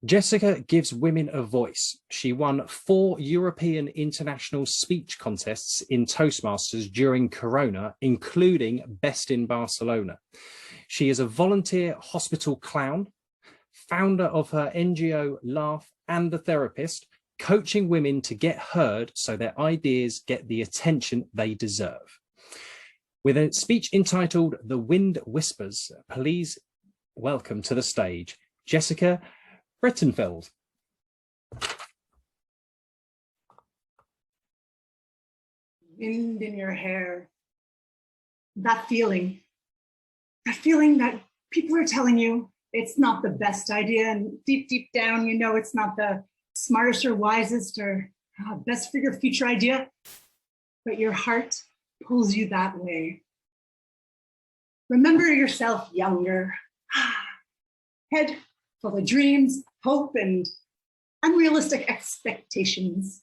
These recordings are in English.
Jessica gives women a voice. She won 4 European international speech contests in Toastmasters during Corona, including Best in Barcelona. She is a volunteer hospital clown, founder of her NGO Laugh, and a therapist, coaching women to get heard so their ideas get the attention they deserve. With a speech entitled The Wind Whispers, please welcome to the stage, Jessica Brittenfeld. Wind in your hair. That feeling that people are telling you it's not the best idea, and deep down, you know it's not the smartest or wisest or best for your future idea, but your heart pulls you that way. Remember yourself younger, head full of dreams, hope, and unrealistic expectations.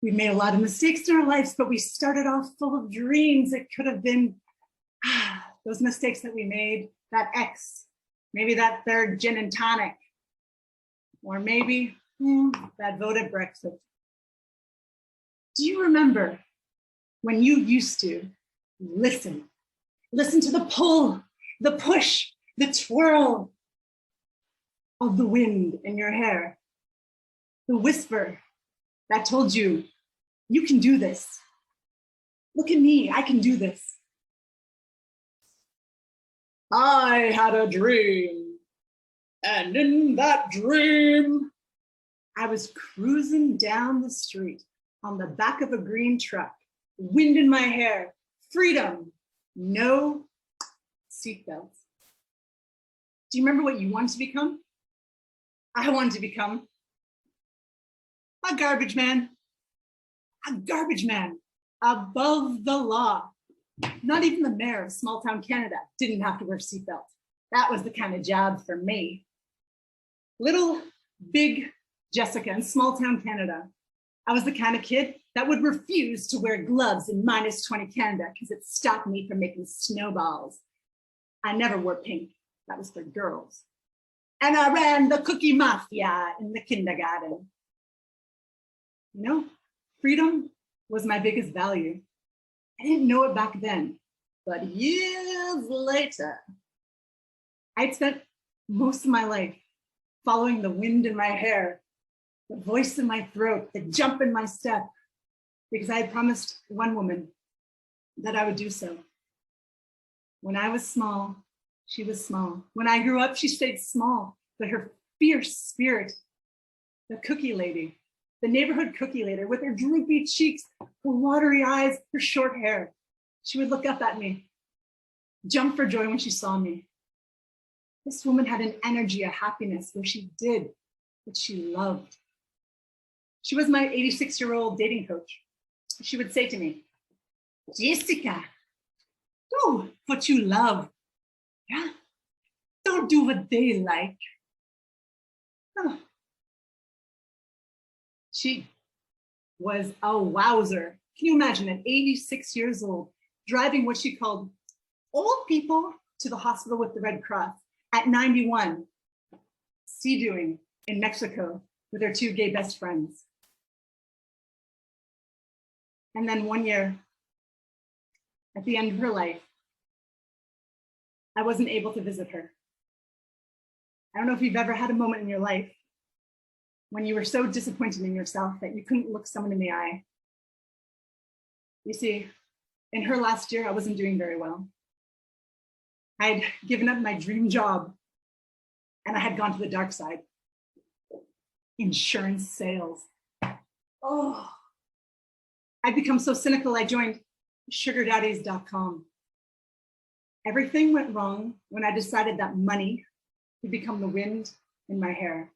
We've made a lot of mistakes in our lives, but we started off full of dreams. It could have been those mistakes that we made, that ex, maybe that third gin and tonic, or maybe that vote at Brexit. Do you remember when you used to listen to the pull, the push, the twirl of the wind in your hair, the whisper that told you, you can do this. Look at me, I can do this. I had a dream, and in that dream, I was cruising down the street on the back of a green truck, wind in my hair, freedom, no seatbelts. Do you remember what you wanted to become? I wanted to become a garbage man above the law. Not even the mayor of small town Canada didn't have to wear seatbelts. That was the kind of job for me. Little big Jessica in small town Canada. I was the kind of kid that would refuse to wear gloves in -20 Canada because it stopped me from making snowballs. I never wore pink. That was for girls. And I ran the cookie mafia in the kindergarten. You know, freedom was my biggest value. I didn't know it back then, but years later, I'd spent most of my life following the wind in my hair, the voice in my throat, the jump in my step, because I had promised one woman that I would do so. When I was small, she was small. When I grew up, she stayed small, but her fierce spirit, the cookie lady, the neighborhood cookie lady with her droopy cheeks, her watery eyes, her short hair. She would look up at me, jump for joy when she saw me. This woman had an energy, a happiness where she did what she loved. She was my 86-year-old dating coach. She would say to me, Jessica, do what you love. Yeah? Don't do what they like. Oh. She was a wowzer. Can you imagine at 86 years old, driving what she called old people to the hospital with the Red Cross at 91, sea-doing in Mexico with her 2 gay best friends. And then one year, at the end of her life, I wasn't able to visit her. I don't know if you've ever had a moment in your life when you were so disappointed in yourself that you couldn't look someone in the eye. You see, in her last year, I wasn't doing very well. I had given up my dream job and I had gone to the dark side. Insurance sales. Oh, I'd become so cynical, I joined sugardaddies.com. Everything went wrong when I decided that money would become the wind in my hair.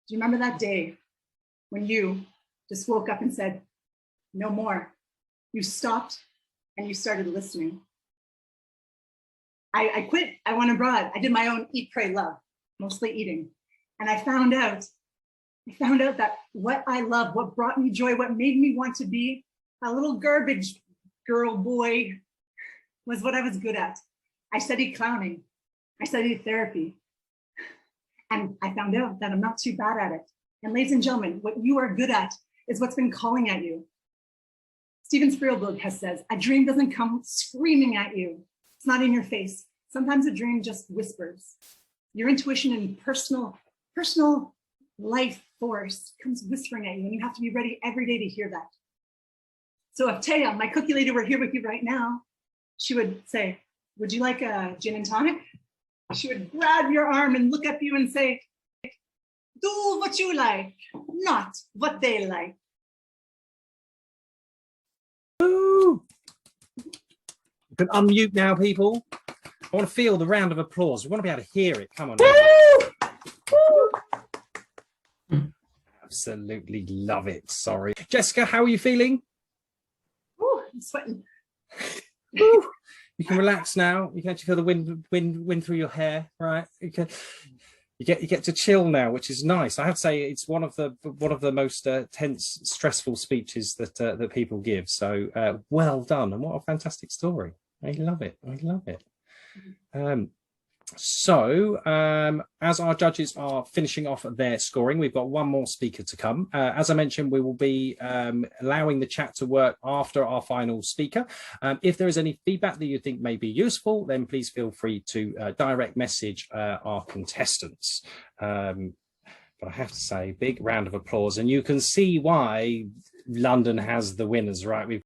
Do you remember that day when you just woke up and said, no more? You stopped and you started listening. I quit, I went abroad. I did my own eat, pray, love, mostly eating. And I found out that what I love, what brought me joy, what made me want to be a little garbage girl boy was what I was good at. I studied clowning. I studied therapy, and I found out that I'm not too bad at it. And ladies and gentlemen, what you are good at is what's been calling at you. Steven Spielberg has said, a dream doesn't come screaming at you. It's not in your face. Sometimes a dream just whispers. Your intuition and personal life force comes whispering at you, and you have to be ready every day to hear that. So if Taya, my cookie lady, were here with you right now, she would say, would you like a gin and tonic? She would grab your arm and look at you and say, do what you like, not what they like. Ooh. You can unmute now, people. I want to feel the round of applause. We want to be able to hear it. Come on. Absolutely love it. Sorry. Jessica, how are you feeling? Ooh, I'm sweating. Ooh. You can relax now. You can actually feel the wind through your hair, right? You get to chill now, which is nice. I have to say, it's one of the most tense, stressful speeches that people give. So well done, and what a fantastic story! I love it. I love it. As our judges are finishing off their scoring, we've got one more speaker to come. As I mentioned, we will be allowing the chat to work after our final speaker. If there is any feedback that you think may be useful, then please feel free to direct message our contestants. But I have to say, big round of applause, and you can see why London has the winners, right? We've